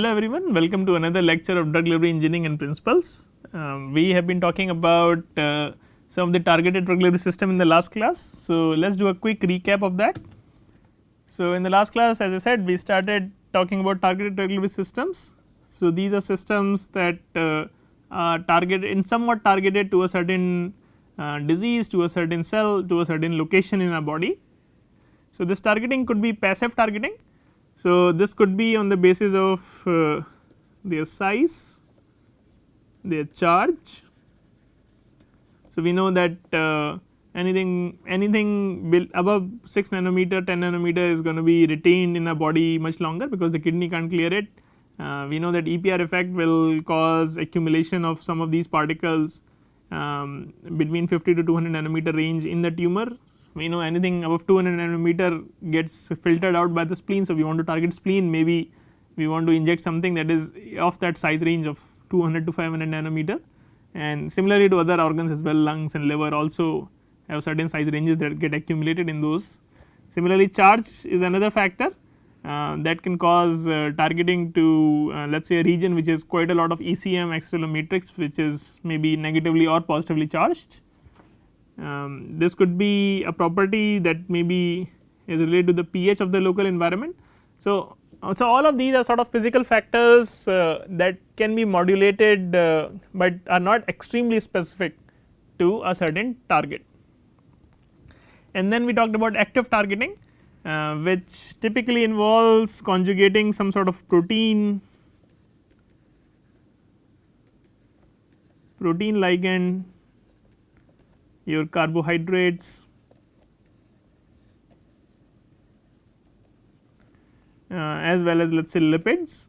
Hello everyone, welcome to another lecture of drug delivery engineering and principles. We have been talking about some of the targeted drug delivery system in the last class. So, let us do a quick recap of that. So, in the last class, as I said, we started talking about targeted drug delivery systems. So, these are systems that are targeted somewhat targeted to a certain disease, to a certain cell, to a certain location in our body. So, this targeting could be passive targeting. So, this could be on the basis of their size, their charge. So, we know that anything above 6 nanometer, 10 nanometer is going to be retained in a body much longer, because the kidney can't clear it. We know that EPR effect will cause accumulation of some of these particles between 50 to 200 nanometer range in the tumor. We know anything above 200 nanometer gets filtered out by the spleen. So, we want to target spleen, maybe we want to inject something that is of that size range of 200 to 500 nanometer, and similarly to other organs as well, lungs and liver also have certain size ranges that get accumulated in those. Similarly, charge is another factor that can cause targeting to let us say a region which is quite a lot of ECM extracellular matrix, which is maybe negatively or positively charged. This could be a property that maybe is related to the pH of the local environment. So, all of these are sort of physical factors that can be modulated, but are not extremely specific to a certain target. And then we talked about active targeting, which typically involves conjugating some sort of protein ligand, your carbohydrates, as well as let us say lipids,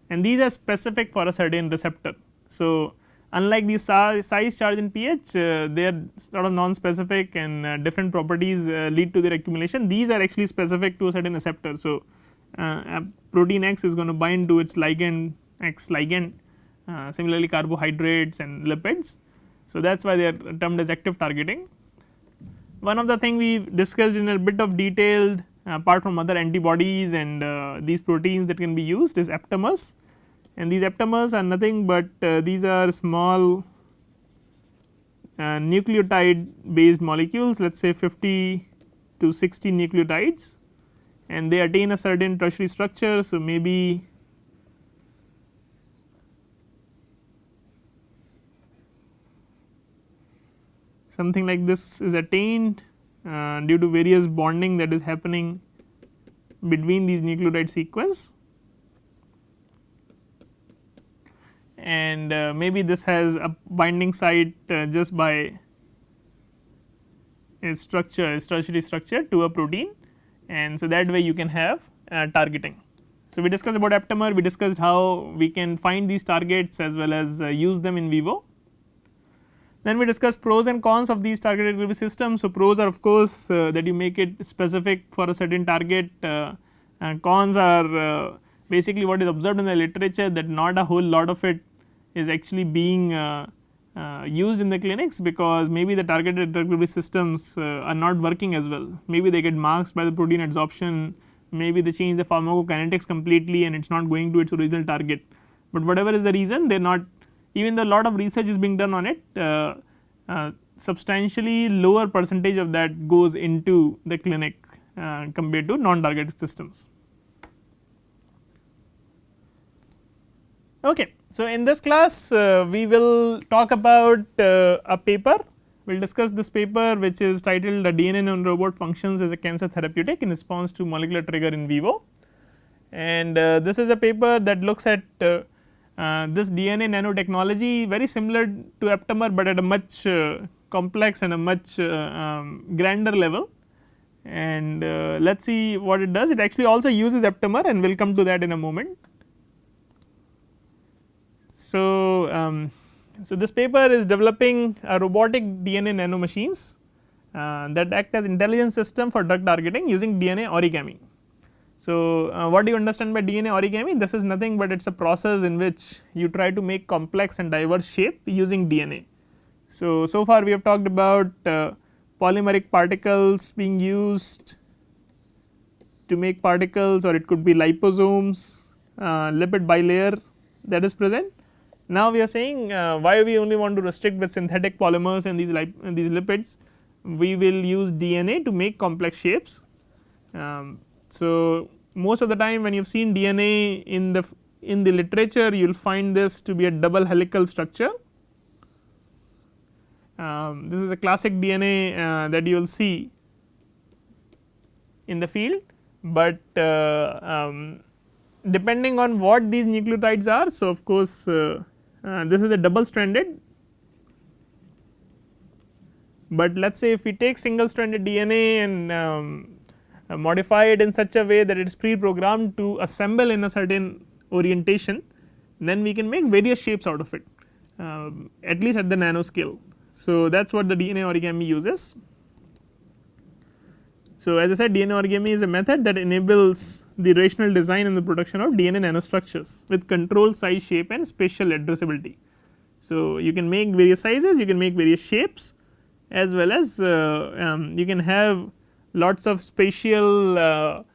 and these are specific for a certain receptor. So, unlike the size, charge and pH, they are sort of non-specific, and different properties lead to their accumulation. These are actually specific to a certain receptor. So, protein X is going to bind to its ligand X ligand, similarly carbohydrates and lipids. So, that is why they are termed as active targeting. One of the thing we discussed in a bit of detail, apart from other antibodies and these proteins that can be used, is aptamers, and these aptamers are nothing but these are small nucleotide based molecules, let us say 50 to 60 nucleotides, and they attain a certain tertiary structure. So, maybe something like this is attained due to various bonding that is happening between these nucleotide sequence, and maybe this has a binding site just by its structure, its tertiary structure to a protein, and so that way you can have targeting. So, we discussed about aptamer, we discussed how we can find these targets as well as use them in vivo. Then we discussed pros and cons of these targeted delivery systems. So, pros are of course that you make it specific for a certain target, and cons are basically what is observed in the literature, that not a whole lot of it is actually being used in the clinics, because maybe the targeted drug delivery systems are not working as well. Maybe they get masked by the protein adsorption, maybe they change the pharmacokinetics completely and it is not going to its original target, but whatever is the reason, they are not, even though a lot of research is being done on it, substantially lower percentage of that goes into the clinic compared to non-targeted systems. Okay. So, in this class we will talk about a paper. We will discuss this paper, which is titled "A DNA non-robot functions as a cancer therapeutic in response to molecular trigger in vivo," and this is a paper that looks at this DNA nanotechnology, very similar to aptamer, but at a much complex and a much grander level, and let us see what it does. It actually also uses aptamer, and we will come to that in a moment. So, so this paper is developing a robotic DNA nanomachines that act as intelligence system for drug targeting using DNA origami. So, what do you understand by DNA origami? This is nothing but it is a process in which you try to make complex and diverse shape using DNA. So, so far we have talked about polymeric particles being used to make particles, or it could be liposomes lipid bilayer that is present. Now we are saying why we only want to restrict with synthetic polymers and these lipids, we will use DNA to make complex shapes. So most of the time when you have seen DNA in the literature, you will find this to be a double helical structure. This is a classic DNA that you will see in the field, but depending on what these nucleotides are. So, of course, this is a double stranded, but let us say if we take single stranded DNA and modify it in such a way that it is pre programmed to assemble in a certain orientation, then we can make various shapes out of it, at least at the nanoscale. So, that is what the DNA origami uses. So, as I said, DNA origami is a method that enables the rational design and the production of DNA nanostructures with control size, shape and spatial addressability. So, you can make various sizes, you can make various shapes, as well as you can have lots of spatial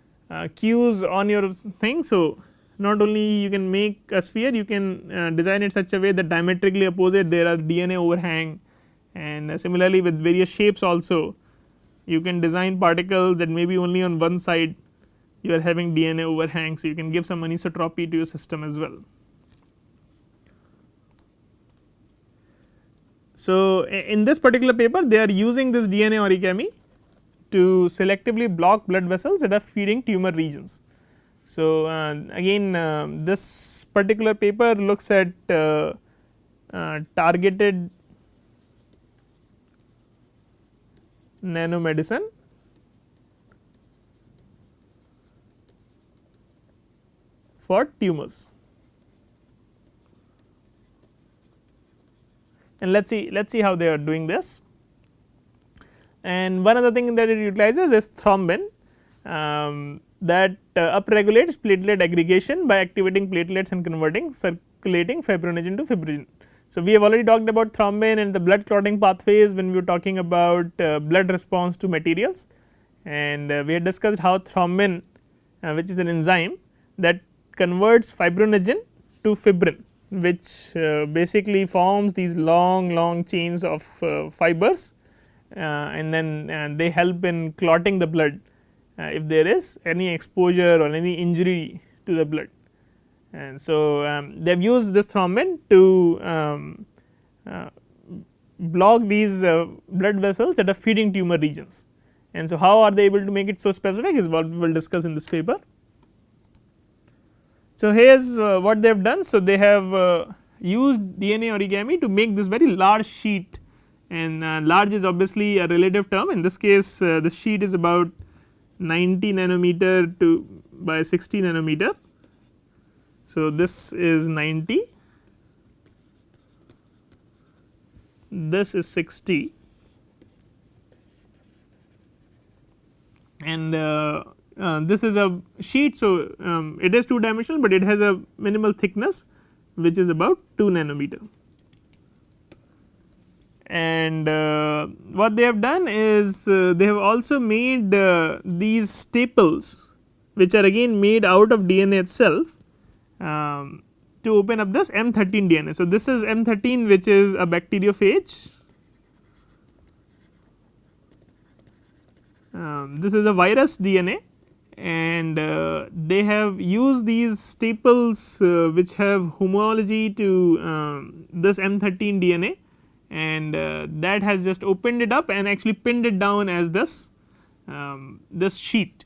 cues on your thing. So, not only you can make a sphere, you can design it such a way that diametrically opposite there are DNA overhang, and similarly with various shapes also you can design particles that maybe only on one side you are having DNA overhang. So, you can give some anisotropy to your system as well. So, in this particular paper they are using this DNA origami to selectively block blood vessels that are feeding tumor regions. So, again this particular paper looks at targeted nanomedicine for tumors, and let us see how they are doing this. And one other thing that it utilizes is thrombin that upregulates platelet aggregation by activating platelets and converting circulating fibrinogen to fibrinogen. So, we have already talked about thrombin and the blood clotting pathways when we were talking about blood response to materials, and we had discussed how thrombin which is an enzyme that converts fibrinogen to fibrin, which basically forms these long chains of fibers, and then they help in clotting the blood if there is any exposure or any injury to the blood. And so, they have used this thrombin to block these blood vessels that are feeding tumor regions. And so, how are they able to make it so specific is what we will discuss in this paper. So, here is what they have done. So, they have used DNA origami to make this very large sheet, and large is obviously a relative term. In this case, the sheet is about 90 nanometer to by 60 nanometer. So, this is 90, this is 60, and this is a sheet. So, it is 2 dimensional, but it has a minimal thickness which is about 2 nanometer. And what they have done is they have also made these staples which are again made out of DNA itself to open up this M13 DNA. So, this is M13 which is a bacteriophage, this is a virus DNA, and they have used these staples which have homology to this M13 DNA, and that has just opened it up and actually pinned it down as this this sheet.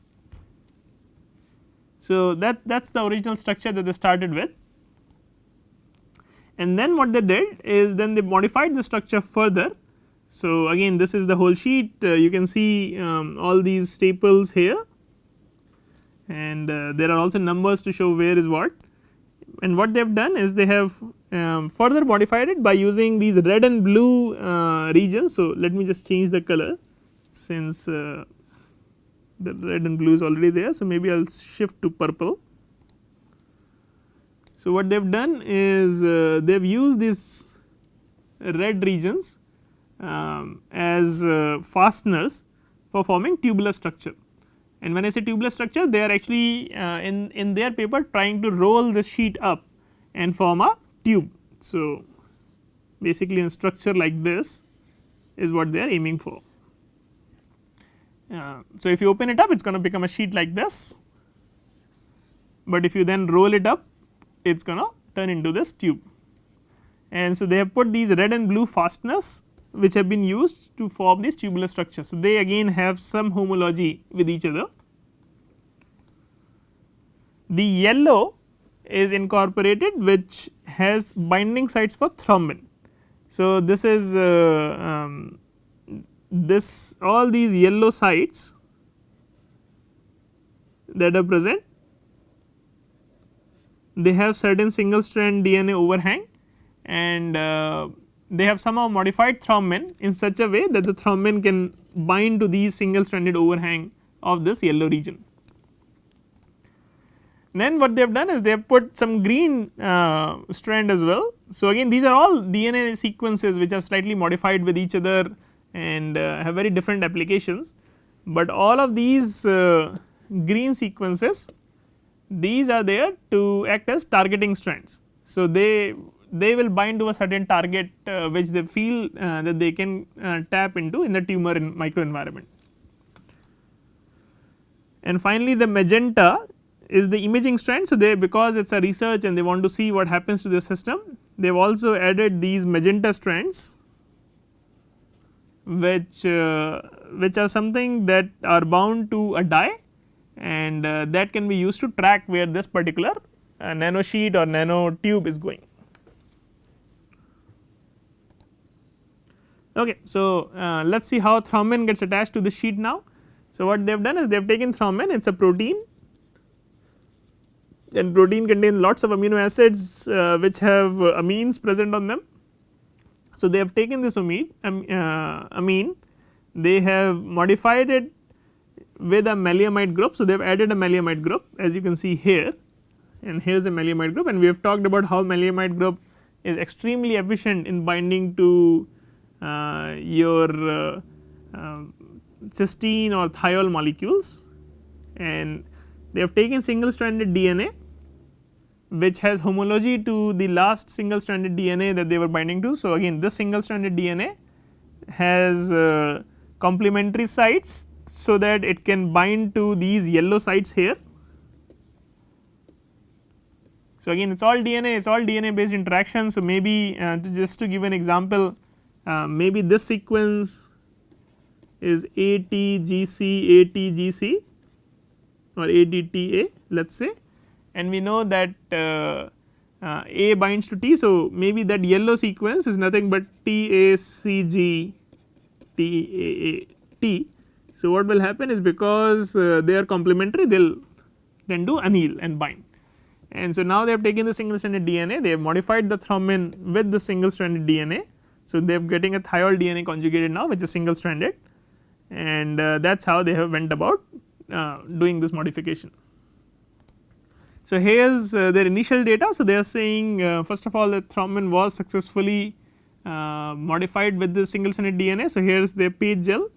So, that is the original structure that they started with, and then what they did is then they modified the structure further. So, again this is the whole sheet, you can see all these staples here, and there are also numbers to show where is what. And what they have done is they have further modified it by using these red and blue regions. So, let me just change the color since the red and blue is already there. So, maybe I will shift to purple. So, what they have done is they have used these red regions as fasteners for forming tubular structure, And when I say tubular structure, they are actually in their paper trying to roll the sheet up and form a tube. So, basically a structure like this is what they are aiming for. So, if you open it up, it is going to become a sheet like this, but if you then roll it up, it is going to turn into this tube. And so, they have put these red and blue fasteners which have been used to form this tubular structure. So, they again have some homology with each other. The yellow is incorporated, which has binding sites for thrombin. So, this is this all these yellow sites that are present, they have certain single strand DNA overhang, and they have somehow modified thrombin in such a way that the thrombin can bind to these single stranded overhang of this yellow region. Then what they have done is they have put some green strand as well. So, again these are all DNA sequences which are slightly modified with each other and have very different applications, but all of these green sequences, these are there to act as targeting strands. So, they will bind to a certain target which they feel that they can tap into in the tumor microenvironment. And finally, the magenta is the imaging strand. So, they, because it is a research and they want to see what happens to the system, they have also added these magenta strands which are something that are bound to a dye, and that can be used to track where this particular nano sheet or nano tube is going. Okay, so let us see how thrombin gets attached to the sheet now. So, what they have done is they have taken thrombin, it is a protein, and protein contains lots of amino acids which have amines present on them. So, they have taken this amine, they have modified it with a maleimide group. So, they have added a maleimide group as you can see here, and here is a maleimide group, and we have talked about how maleimide group is extremely efficient in binding to your cysteine or thiol molecules. And they have taken single stranded DNA which has homology to the last single stranded DNA that they were binding to. So, again this single stranded DNA has complementary sites, so that it can bind to these yellow sites here. So, again it is all DNA, it is all DNA based interaction. So, maybe just to give an example, maybe this sequence is ATGC ATGC or ADTA, let us say, and we know that A binds to T. So, maybe that yellow sequence is nothing but TACG TAAT. So, what will happen is because they are complementary, they will then do anneal and bind. And so, now they have taken the single stranded DNA, they have modified the thrombin with the single stranded DNA. So, they are getting a thiol DNA conjugated now which is single stranded, and that is how they have went about doing this modification. So, here is their initial data. So, they are saying first of all that thrombin was successfully modified with the single stranded DNA. So, here is their page gel.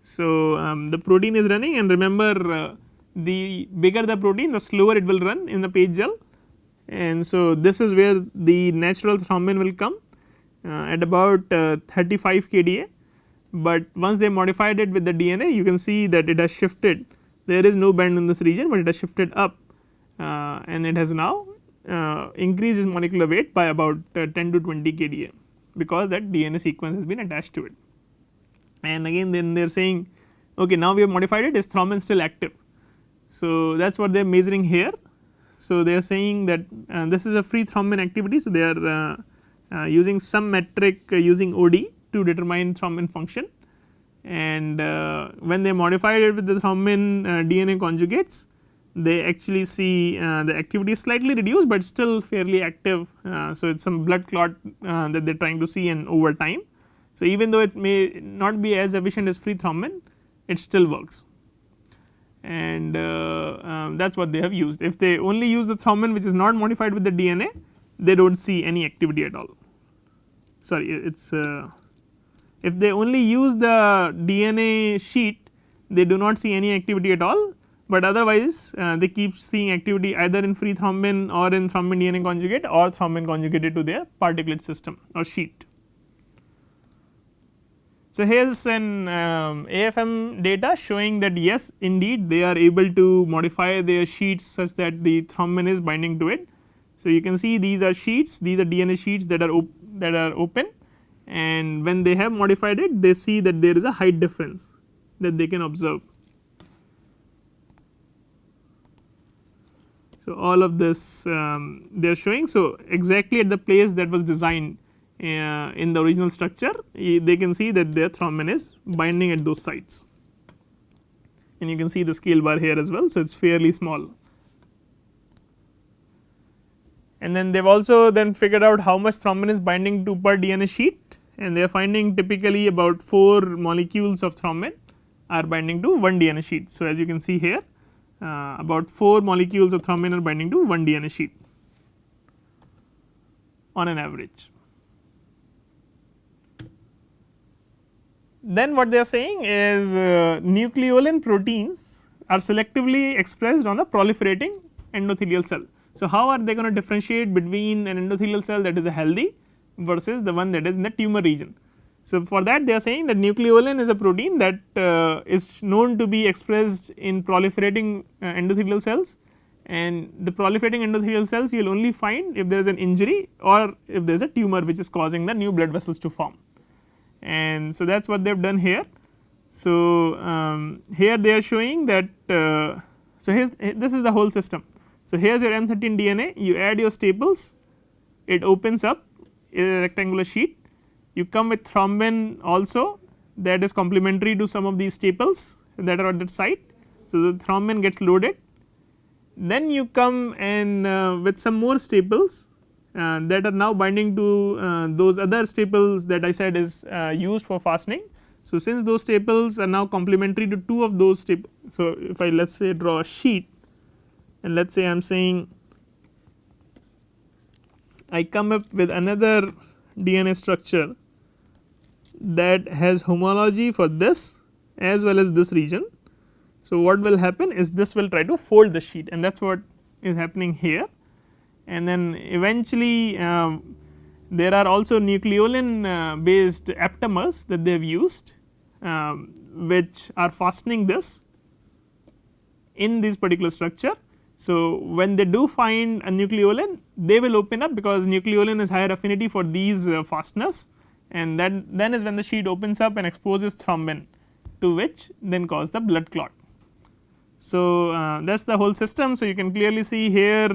So, the protein is running, and remember the bigger the protein, the slower it will run in the page gel, and so this is where the natural thrombin will come at about 35 kDa, but once they modified it with the DNA you can see that it has shifted. There is no bend in this region, but it has shifted up and it has now increased its molecular weight by about 10 to 20 kDa, because that DNA sequence has been attached to it. And again then they are saying, okay, now we have modified it, is thrombin still active? So, that is what they are measuring here. So, they are saying that this is a free thrombin activity. So, they are using some metric using OD to determine thrombin function, and when they modified it with the thrombin DNA conjugates, they actually see the activity is slightly reduced, but still fairly active. So, it is some blood clot that they are trying to see, and over time. So, even though it may not be as efficient as free thrombin, it still works, and that is what they have used. If they only use the thrombin which is not modified with the DNA, they do not see any activity at all. Sorry, it is if they only use the DNA sheet, they do not see any activity at all, but otherwise they keep seeing activity either in free thrombin or in thrombin DNA conjugate or thrombin conjugated to their particulate system or sheet. So, here is an AFM data showing that yes, indeed they are able to modify their sheets such that the thrombin is binding to it. So, you can see these are sheets, these are DNA sheets that are open, and when they have modified it, they see that there is a height difference that they can observe. So, all of this they are showing. So, exactly at the place that was designed in the original structure, they can see that their thrombin is binding at those sites, and you can see the scale bar here as well. So, it is fairly small. And then they have also then figured out how much thrombin is binding to per DNA sheet, and they are finding typically about 4 molecules of thrombin are binding to 1 DNA sheet. So, as you can see here, about 4 molecules of thrombin are binding to 1 DNA sheet on an average. Then what they are saying is nucleolin proteins are selectively expressed on a proliferating endothelial cell. So, how are they going to differentiate between an endothelial cell that is a healthy versus the one that is in the tumor region? So, for that they are saying that nucleolin is a protein that is known to be expressed in proliferating endothelial cells, and the proliferating endothelial cells you will only find if there is an injury or if there is a tumor which is causing the new blood vessels to form. And so, that is what they have done here. So, here they are showing that so this is the whole system. So, here is your M13 DNA, you add your staples, it opens up a rectangular sheet, you come with thrombin also that is complementary to some of these staples that are at that site. So, the thrombin gets loaded, then you come and with some more staples that are now binding to those other staples that I said is used for fastening. So, since those staples are now complementary to 2 of those staples, so if I let us say draw a sheet, and let us say I am saying I come up with another DNA structure that has homology for this as well as this region. So, what will happen is this will try to fold the sheet, and that is what is happening here. And then eventually there are also nucleolin based aptamers that they have used which are fastening this in this particular structure. So, when they do find a nucleolin, they will open up because nucleolin is higher affinity for these fasteners, and then is when the sheet opens up and exposes thrombin, to which then cause the blood clot. So, that is the whole system. So, you can clearly see here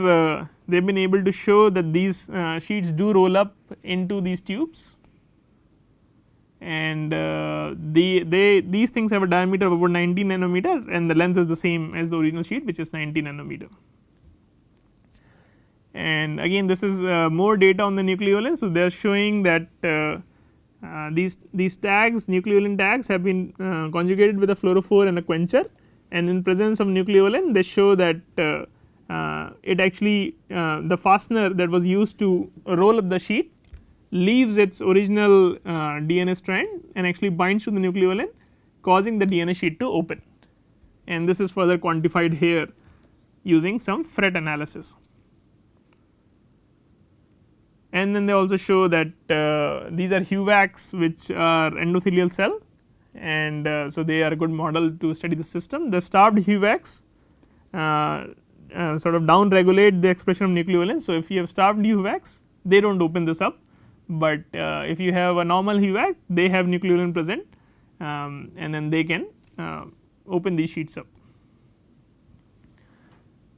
they have been able to show that these sheets do roll up into these tubes, and these things have a diameter of about 90 nanometer, and the length is the same as the original sheet, which is 90 nanometer. And again, this is more data on the nucleolin. So, they are showing that these tags, nucleolin tags, have been conjugated with a fluorophore and a quencher, and in presence of nucleolin they show that it actually the fastener that was used to roll up the sheet leaves its original DNA strand and actually binds to the nucleolin, causing the DNA sheet to open, and this is further quantified here using some FRET analysis. And then they also show that these are HUVACs, which are endothelial cell, and so they are a good model to study the system. The starved HUVACs sort of down regulate the expression of nucleolin. So, if you have starved HUVACs, they do not open this up, but if you have a normal HUVAC, they have nucleolin present, and then they can open these sheets up.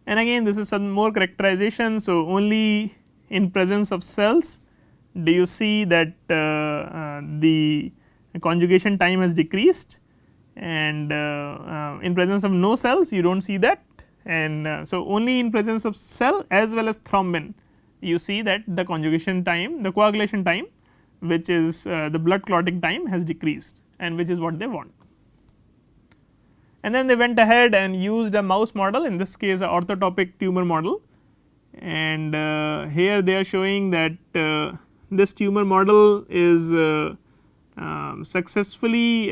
And again, this is some more characterization. So, only in presence of cells do you see that the conjugation time has decreased, and in presence of no cells you do not see that, and so only in presence of cell as well as thrombin you see that the conjugation time, the coagulation time, which is the blood clotting time, has decreased, and which is what they want. And then they went ahead and used a mouse model, in this case a orthotopic tumor model, and here they are showing that this tumor model is successfully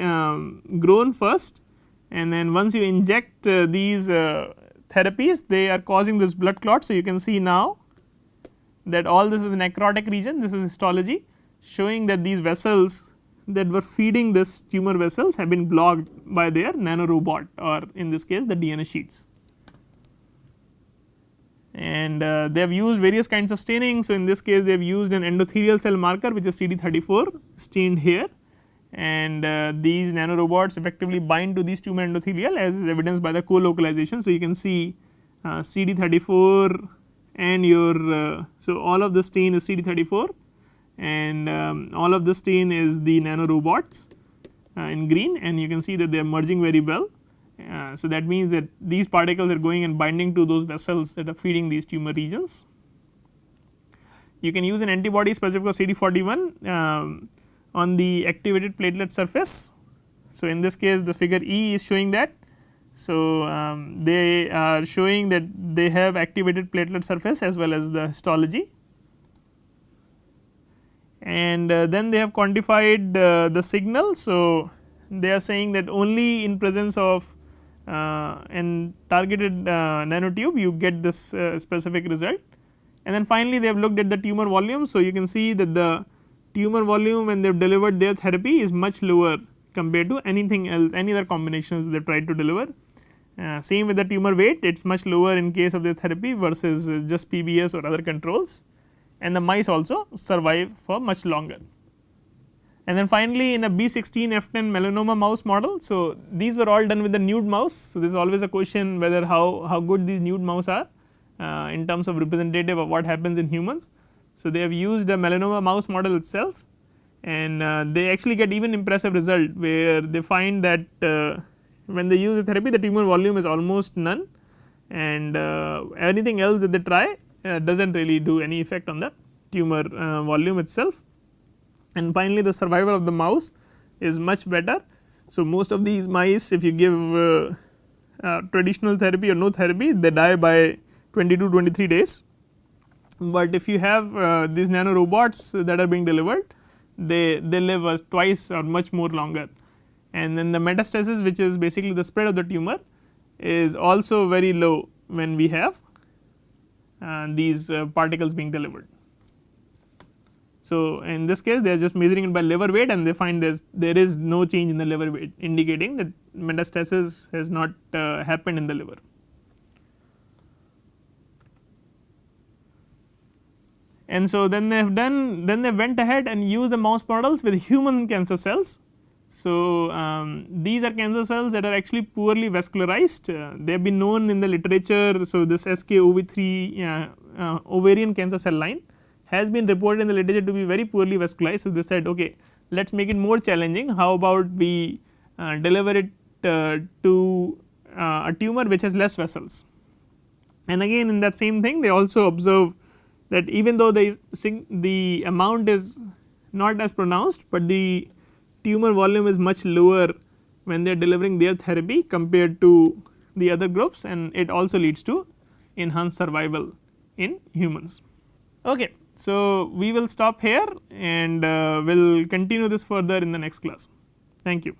grown first, and then once you inject these therapies, they are causing this blood clot. So, you can see now that all this is necrotic region, this is histology showing that these vessels that were feeding this tumor vessels have been blocked by their nanorobot, or in this case the DNA sheets. And they have used various kinds of staining. So, in this case they have used an endothelial cell marker which is CD34 stained here, and these nanorobots effectively bind to these tumor endothelial, as is evidenced by the co-localization. So, you can see CD34 and your so all of the stain is CD34, and all of the stain is the nanorobots in green, and you can see that they are merging very well. So, that means that these particles are going and binding to those vessels that are feeding these tumor regions. You can use an antibody specific for CD41 on the activated platelet surface. So, in this case the figure E is showing that. So, they are showing that they have activated platelet surface as well as the histology, and then they have quantified the signal. So, they are saying that only in presence of an targeted nanotube you get this specific result, and then finally they have looked at the tumor volume. So, you can see that the tumor volume when they have delivered their therapy is much lower compared to anything else, any other combinations they have tried to deliver. Same with the tumor weight, it is much lower in case of their therapy versus just PBS or other controls, and the mice also survive for much longer. And then finally, in a B16F10 melanoma mouse model. So, these were all done with the nude mouse. So, there is always a question whether how good these nude mouse are in terms of representative of what happens in humans. So, they have used a melanoma mouse model itself, and they actually get even impressive result where they find that when they use the therapy the tumor volume is almost none, and anything else that they try does not really do any effect on the tumor volume itself. And finally, the survival of the mouse is much better. So, most of these mice, if you give traditional therapy or no therapy, they die by 22-23 days, but if you have these nanorobots that are being delivered, they live twice or much more longer. And then the metastasis, which is basically the spread of the tumor, is also very low when we have these particles being delivered. So, in this case they are just measuring it by liver weight, and they find there is no change in the liver weight, indicating that metastasis has not happened in the liver. And so, then they went ahead and used the mouse models with human cancer cells. So, these are cancer cells that are actually poorly vascularized. They have been known in the literature. So, this SKOV3 ovarian cancer cell line has been reported in the literature to be very poorly vascularized. So, they said okay, let us make it more challenging, how about we deliver it to a tumor which has less vessels. And again in that same thing they also observe that even though the amount is not as pronounced, but the tumor volume is much lower when they are delivering their therapy compared to the other groups, and it also leads to enhanced survival in humans. Okay. So, we will stop here and we will continue this further in the next class. Thank you.